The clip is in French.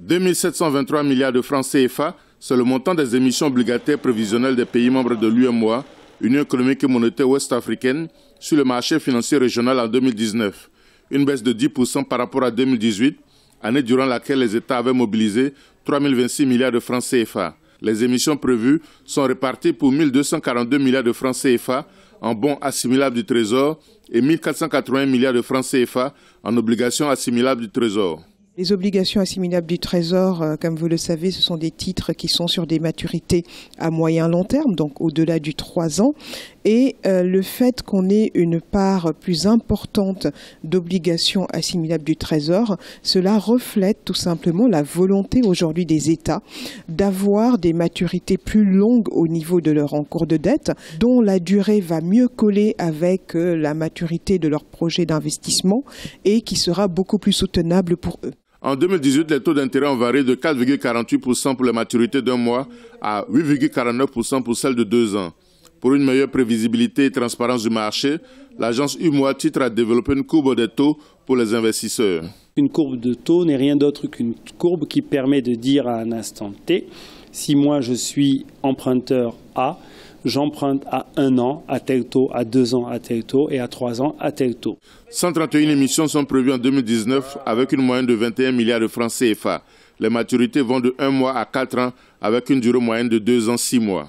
2723 milliards de francs CFA, c'est le montant des émissions obligataires prévisionnelles des pays membres de l'UEMOA, Union économique et monétaire ouest-africaine, sur le marché financier régional en 2019. Une baisse de 10% par rapport à 2018, année durant laquelle les États avaient mobilisé 3026 milliards de francs CFA. Les émissions prévues sont réparties pour 1242 milliards de francs CFA en bons assimilables du Trésor et 1480 milliards de francs CFA en obligations assimilables du Trésor. Les obligations assimilables du Trésor, comme vous le savez, ce sont des titres qui sont sur des maturités à moyen long terme, donc au-delà du 3 ans. Et le fait qu'on ait une part plus importante d'obligations assimilables du Trésor, cela reflète tout simplement la volonté aujourd'hui des États d'avoir des maturités plus longues au niveau de leur encours de dette, dont la durée va mieux coller avec la maturité de leur projet d'investissement et qui sera beaucoup plus soutenable pour eux. En 2018, les taux d'intérêt ont varié de 4,48% pour les maturités d'un mois à 8,49% pour celles de 2 ans. Pour une meilleure prévisibilité et transparence du marché, l'agence UEMOA titre à développer une courbe des taux pour les investisseurs. Une courbe de taux n'est rien d'autre qu'une courbe qui permet de dire à un instant T, si moi je suis emprunteur A, j'emprunte à 1 an à tel taux, à 2 ans à tel taux et à 3 ans à tel taux. 131 émissions sont prévues en 2019 avec une moyenne de 21 milliards de francs CFA. Les maturités vont de 1 mois à 4 ans avec une durée moyenne de 2 ans, 6 mois.